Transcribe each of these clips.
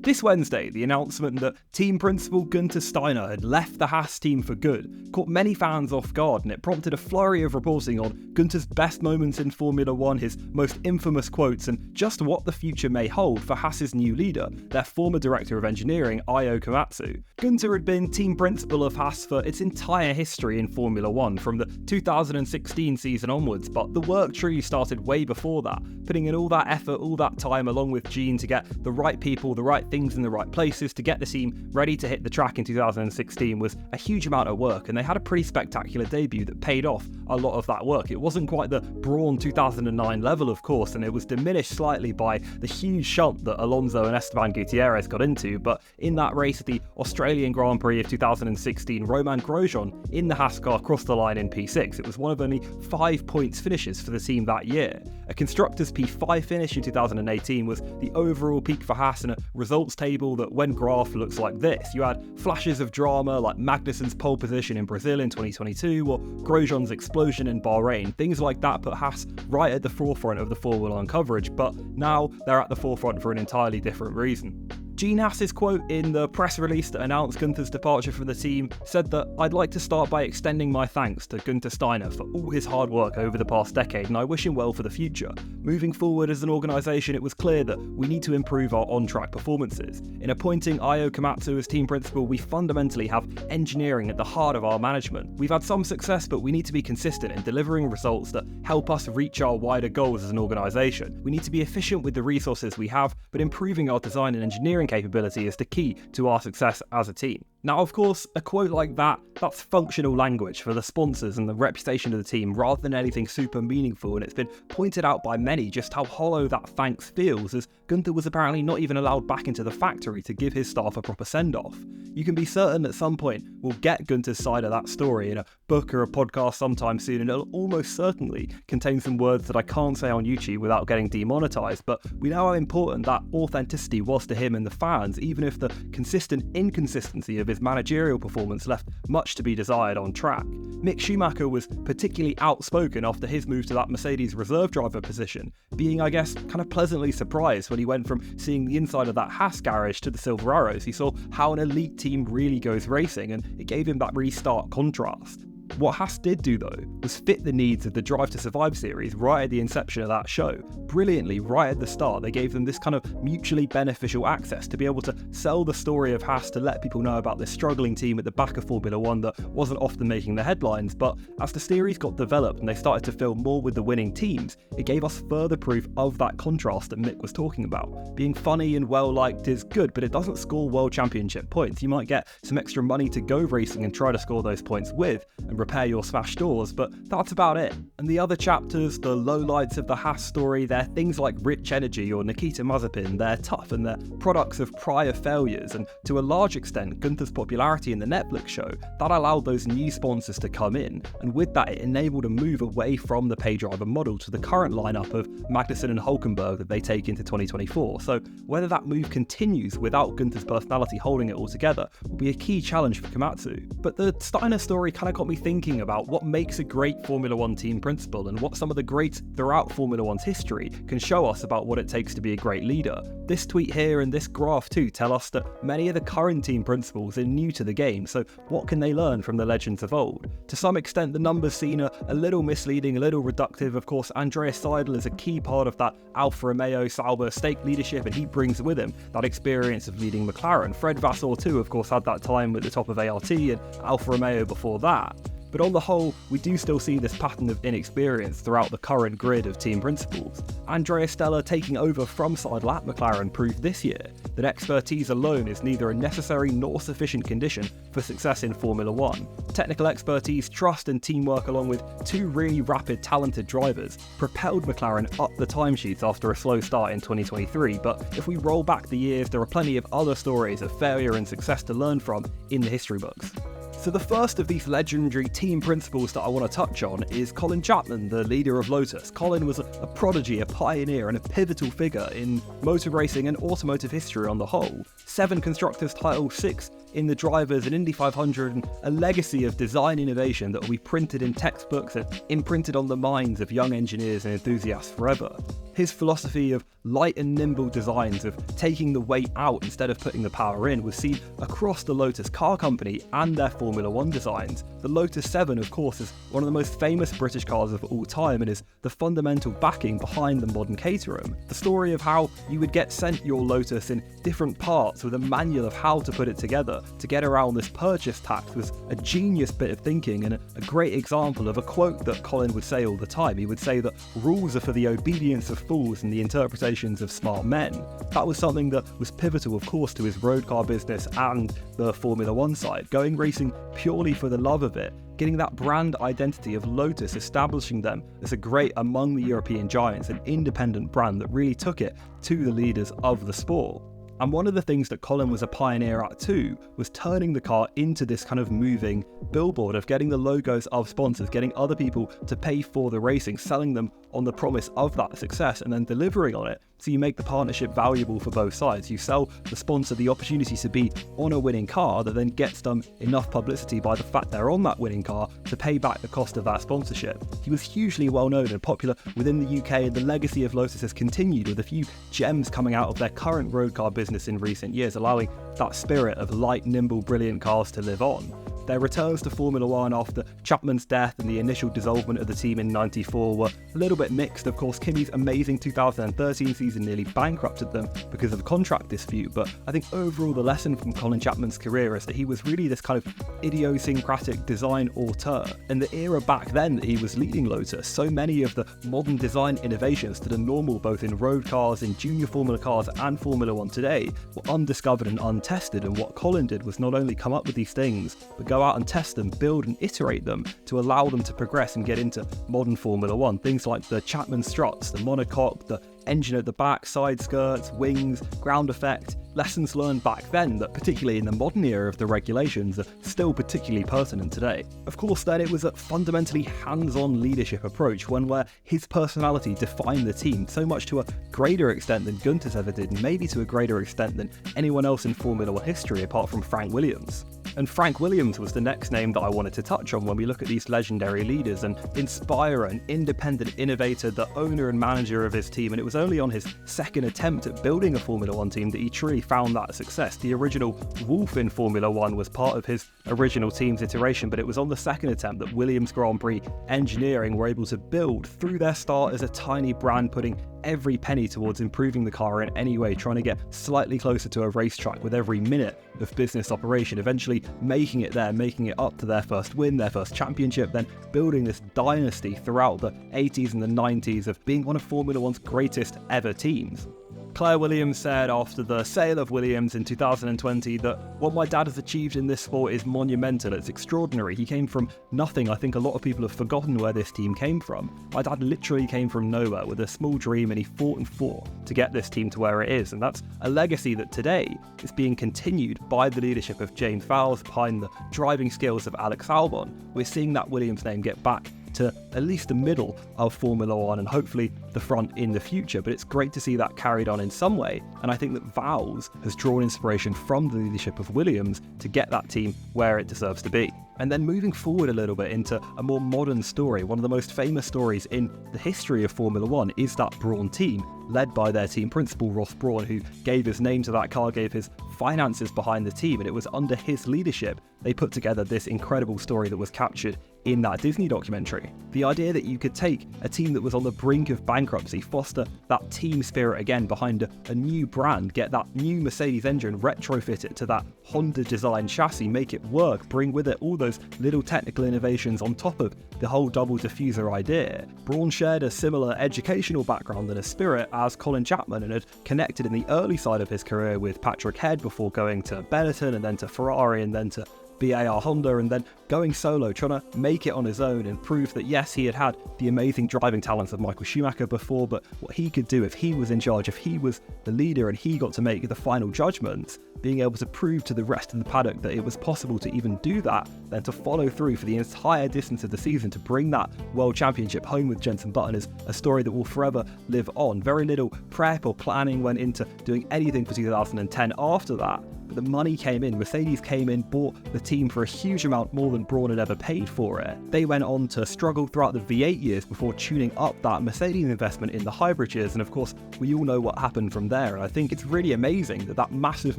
This Wednesday, the announcement that team principal Günther Steiner had left the Haas team for good caught many fans off guard, and it prompted a flurry of reporting on Günther's best moments in Formula One, his most infamous quotes, and just what the future may hold for Haas's new leader, their former director of engineering, Io Komatsu. Günther had been team principal of Haas for its entire history in Formula One, from the 2016 season onwards, but the work truly started way before that, putting in all that effort, all that time, along with Gene, to get the right people, the right things in the right places to get the team ready to hit the track in 2016 was a huge amount of work, and they had a pretty spectacular debut that paid off a lot of that work. It wasn't quite the Brawn 2009 level, of course, and it was diminished slightly by the huge shunt that Alonso and Esteban Gutierrez got into, but in that race at the Australian Grand Prix of 2016, Romain Grosjean in the Haas car crossed the line in P6. It was one of only 5 points finishes for the team that year. A Constructors P5 finish in 2018 was the overall peak for Haas, in a results table that, when graphed, looks like this. You had flashes of drama like Magnussen's pole position in Brazil in 2022 or Grosjean's explosion in Bahrain. Things like that put Haas right at the forefront of the Formula One coverage, but now they're at the forefront for an entirely different reason. Gene Haas's quote in the press release that announced Günther's departure from the team said that, "I'd like to start by extending my thanks to Günther Steiner for all his hard work over the past decade, and I wish him well for the future. Moving forward as an organisation, it was clear that we need to improve our on-track performances. In appointing Io Komatsu as team principal, we fundamentally have engineering at the heart of our management. We've had some success, but we need to be consistent in delivering results that help us reach our wider goals as an organisation. We need to be efficient with the resources we have, but improving our design and engineering capability is the key to our success as a team." Now, of course, a quote like that, that's functional language for the sponsors and the reputation of the team rather than anything super meaningful, and it's been pointed out by many just how hollow that thanks feels, as Günther was apparently not even allowed back into the factory to give his staff a proper send-off. You can be certain at some point we'll get Günther's side of that story in a book or a podcast sometime soon, and it'll almost certainly contain some words that I can't say on YouTube without getting demonetized, but we know how important that authenticity was to him and the fans, even if the consistent inconsistency of his managerial performance left much to be desired on track. Mick Schumacher was particularly outspoken after his move to that Mercedes reserve driver position, being, I guess, kind of pleasantly surprised when he went from seeing the inside of that Haas garage to the Silver Arrows. He saw how an elite team really goes racing, and it gave him that really stark contrast. What Haas did do, though, was fit the needs of the Drive to Survive series right at the inception of that show. Brilliantly, right at the start, they gave them this kind of mutually beneficial access to be able to sell the story of Haas, to let people know about this struggling team at the back of Formula One that wasn't often making the headlines. But as the series got developed and they started to film more with the winning teams, it gave us further proof of that contrast that Mick was talking about. Being funny and well-liked is good, but it doesn't score World Championship points. You might get some extra money to go racing and try to score those points with, and repair your smashed doors, but that's about it. And the other chapters, the lowlights of the Haas story, they're things like Rich Energy or Nikita Mazepin. They're tough and they're products of prior failures, and to a large extent, Günther's popularity in the Netflix show, that allowed those new sponsors to come in, and with that it enabled a move away from the pay driver model to the current lineup of Magnussen and Hülkenberg that they take into 2024. So whether that move continues without Günther's personality holding it all together will be a key challenge for Komatsu. But the Steiner story kind of got me thinking about what makes a great Formula One team principal, and what some of the greats throughout Formula One's history can show us about what it takes to be a great leader. This tweet here and this graph too tell us that many of the current team principals are new to the game, so what can they learn from the legends of old? To some extent, the numbers seen are a little misleading, a little reductive. Of course, Andreas Seidl is a key part of that Alfa Romeo Sauber stake leadership, and he brings with him that experience of leading McLaren. Fred Vasseur too, of course, had that time at the top of ART and Alfa Romeo before that. But on the whole, we do still see this pattern of inexperience throughout the current grid of team principals. Andrea Stella taking over from Seidl at McLaren proved this year that expertise alone is neither a necessary nor sufficient condition for success in Formula One. Technical expertise, trust and teamwork, along with two really rapid, talented drivers, propelled McLaren up the timesheets after a slow start in 2023, but if we roll back the years, there are plenty of other stories of failure and success to learn from in the history books. So the first of these legendary team principles that I want to touch on is Colin Chapman, the leader of Lotus. Colin was a prodigy, a pioneer, and a pivotal figure in motor racing and automotive history on the whole. 7 Constructors titles, 6 in the Drivers and Indy 500, and a legacy of design innovation that will be printed in textbooks and imprinted on the minds of young engineers and enthusiasts forever. His philosophy of light and nimble designs, of taking the weight out instead of putting the power in, was seen across the Lotus car company and their Formula 1 designs. The Lotus 7, of course, is one of the most famous British cars of all time and is the fundamental backing behind the modern Caterham. The story of how you would get sent your Lotus in different parts with a manual of how to put it together to get around this purchase tax was a genius bit of thinking and a great example of a quote that Colin would say all the time. He would say that rules are for the obedience of fools and the interpretations of smart men. That was something that was pivotal, of course, to his road car business and the Formula 1 side, going racing purely for the love of it, getting that brand identity of Lotus, establishing them as a great among the European giants, an independent brand that really took it to the leaders of the sport. And one of the things that Colin was a pioneer at too was turning the car into this kind of moving billboard of getting the logos of sponsors, getting other people to pay for the racing, selling them on the promise of that success and then delivering on it. So you make the partnership valuable for both sides. You sell the sponsor the opportunity to be on a winning car that then gets them enough publicity by the fact they're on that winning car to pay back the cost of that sponsorship. He was hugely well known and popular within the UK, and the legacy of Lotus has continued with a few gems coming out of their current road car business in recent years, allowing that spirit of light, nimble, brilliant cars to live on. Their returns to Formula 1 after Chapman's death and the initial dissolvement of the team in '94 were a little bit mixed. Of course, Kimi's amazing 2013 season nearly bankrupted them because of a contract dispute, but I think overall the lesson from Colin Chapman's career is that he was really this kind of idiosyncratic design auteur. In the era back then that he was leading Lotus, so many of the modern design innovations that are normal both in road cars, in junior Formula cars and Formula 1 today were undiscovered and untested, and what Colin did was not only come up with these things, but go out and test them, build and iterate them to allow them to progress and get into modern Formula 1. Things like the Chapman struts, the monocoque, the engine at the back, side skirts, wings, ground effect, lessons learned back then that particularly in the modern era of the regulations are still particularly pertinent today. Of course then it was a fundamentally hands-on leadership approach, one where his personality defined the team so much to a greater extent than Gunter's ever did, and maybe to a greater extent than anyone else in Formula 1 history apart from Frank Williams. And Frank Williams was the next name that I wanted to touch on when we look at these legendary leaders, an inspirer, an independent innovator, the owner and manager of his team, and it was only on his second attempt at building a Formula 1 team that he truly found that success. The original Wolf in Formula 1 was part of his original team's iteration, but it was on the second attempt that Williams Grand Prix Engineering were able to build through their start as a tiny brand, putting every penny towards improving the car in any way, trying to get slightly closer to a racetrack with every minute of business operation, eventually making it there, making it up to their first win, their first championship, then building this dynasty throughout the 80s and the 90s of being one of Formula 1's greatest ever teams. Claire Williams said after the sale of Williams in 2020 that what my dad has achieved in this sport is monumental, it's extraordinary. He came from nothing. I think a lot of people have forgotten where this team came from. My dad literally came from nowhere with a small dream, and he fought and fought to get this team to where it is, and that's a legacy that today is being continued by the leadership of James Vowles behind the driving skills of Alex Albon. We're seeing that Williams name get back to at least the middle of Formula 1 and hopefully the front in the future, but it's great to see that carried on in some way, and I think that Vowles has drawn inspiration from the leadership of Williams to get that team where it deserves to be. And then moving forward a little bit into a more modern story, one of the most famous stories in the history of Formula 1 is that Brawn team, led by their team principal Ross Brawn, who gave his name to that car, gave his finances behind the team, and it was under his leadership they put together this incredible story that was captured in that Disney documentary. The idea that you could take a team that was on the brink of bankruptcy, foster that team spirit again behind a new brand, get that new Mercedes engine, retrofit it to that Honda design chassis, make it work, bring with it all those little technical innovations on top of the whole double diffuser idea. Brawn shared a similar educational background and a spirit as Colin Chapman, and had connected in the early side of his career with Patrick Head before going to Benetton and then to Ferrari and then to BAR Honda and then going solo, trying to make it on his own and prove that yes, he had the amazing driving talents of Michael Schumacher before, but what he could do if he was in charge, if he was the leader and he got to make the final judgments, being able to prove to the rest of the paddock that it was possible to even do that, then to follow through for the entire distance of the season to bring that World Championship home with Jenson Button is a story that will forever live on. Very little prep or planning went into doing anything for 2010 after that. But the money came in, Mercedes came in, bought the team for a huge amount more than Brawn had ever paid for it. They went on to struggle throughout the V8 years before tuning up that Mercedes investment in the hybrid years, and of course we all know what happened from there. And I think it's really amazing that that massive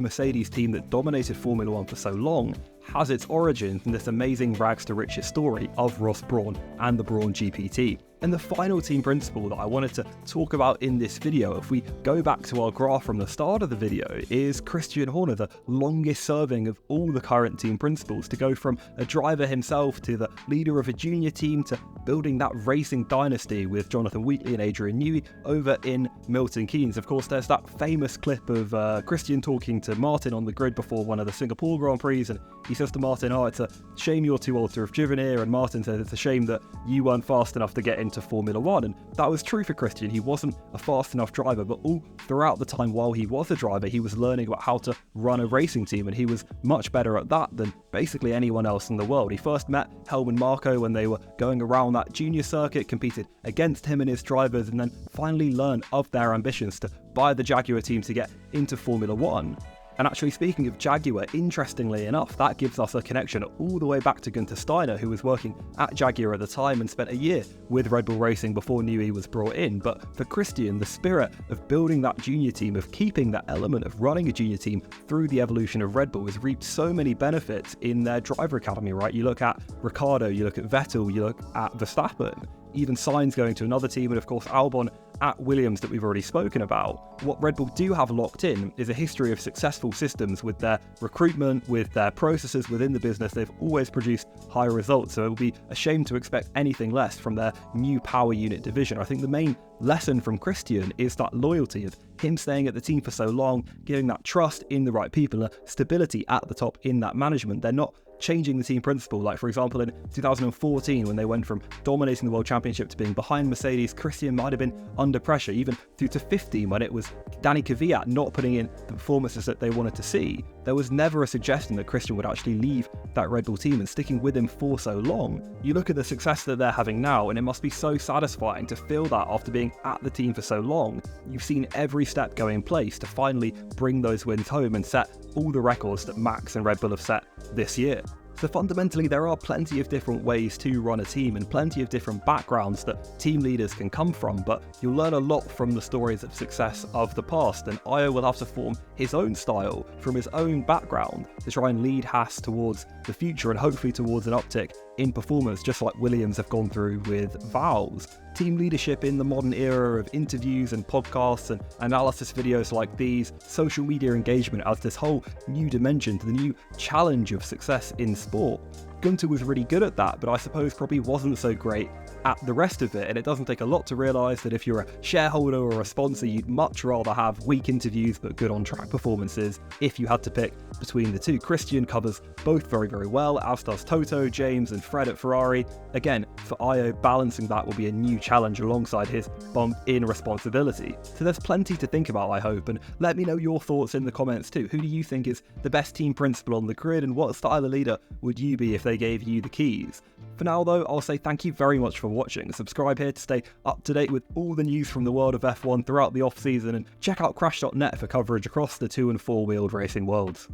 Mercedes team that dominated Formula 1 for so long has its origins in this amazing rags to riches story of Ross Brawn and the Brawn GPT. And the final team principle that I wanted to talk about in this video, if we go back to our graph from the start of the video, is Christian Horner, the longest serving of all the current team principals, to go from a driver himself to the leader of a junior team to building that racing dynasty with Jonathan Wheatley and Adrian Newey over in Milton Keynes. Of course, there's that famous clip of Christian talking to Martin on the grid before one of the Singapore Grand Prix, and he says to Martin, "Oh, it's a shame you're too old to have driven here," and Martin says, "It's a shame that you weren't fast enough to get into Formula 1, and that was true for Christian. He wasn't a fast enough driver, but all throughout the time while he was a driver, he was learning about how to run a racing team, and he was much better at that than basically anyone else in the world. He first met Helmut Marko when they were going around that junior circuit, competed against him and his drivers, and then finally learned of their ambitions to buy the Jaguar team to get into Formula 1. And actually, speaking of Jaguar, interestingly enough, that gives us a connection all the way back to Günther Steiner, who was working at Jaguar at the time and spent a year with Red Bull Racing before Newey was brought in. But for Christian, the spirit of building that junior team, of keeping that element of running a junior team through the evolution of Red Bull, has reaped so many benefits in their driver academy, right? You look at Ricciardo, you look at Vettel, you look at Verstappen, even Sainz going to another team, and of course Albon at Williams that we've already spoken about. What Red Bull do have locked in is a history of successful systems with their recruitment, with their processes within the business. They've always produced high results, so it would be a shame to expect anything less from their new power unit division. I think the main lesson from Christian is that loyalty of him staying at the team for so long, giving that trust in the right people, and stability at the top in that management. They're not changing the team principle. Like, for example, in 2014, when they went from dominating the World Championship to being behind Mercedes, Christian might have been under pressure, even through to 15 when it was Danny Kvyat not putting in the performances that they wanted to see. There was never a suggestion that Christian would actually leave that Red Bull team, and sticking with him for so long. You look at the success that they're having now, and it must be so satisfying to feel that after being at the team for so long. You've seen every step go in place to finally bring those wins home and set all the records that Max and Red Bull have set this year. So fundamentally, there are plenty of different ways to run a team and plenty of different backgrounds that team leaders can come from, but you'll learn a lot from the stories of success of the past, and Io will have to form his own style from his own background to try and lead Haas towards the future and hopefully towards an uptick in performance, just like Williams have gone through with Valves. Team leadership in the modern era of interviews and podcasts and analysis videos like these, social media engagement adds this whole new dimension to the new challenge of success in sport. Günther was really good at that, but I suppose probably wasn't so great at the rest of it, and it doesn't take a lot to realise that if you're a shareholder or a sponsor, you'd much rather have weak interviews but good on-track performances if you had to pick between the two. Christian covers both very, very well, as does Toto, James and Fred at Ferrari. Again, for Io, balancing that will be a new challenge alongside his bump in responsibility. So there's plenty to think about, I hope, and let me know your thoughts in the comments too. Who do you think is the best team principal on the grid, and what style of leader would you be if they gave you the keys? For now though, I'll say thank you very much for watching. Subscribe here to stay up to date with all the news from the world of F1 throughout the off-season, and check out crash.net for coverage across the 2- and 4-wheeled racing worlds.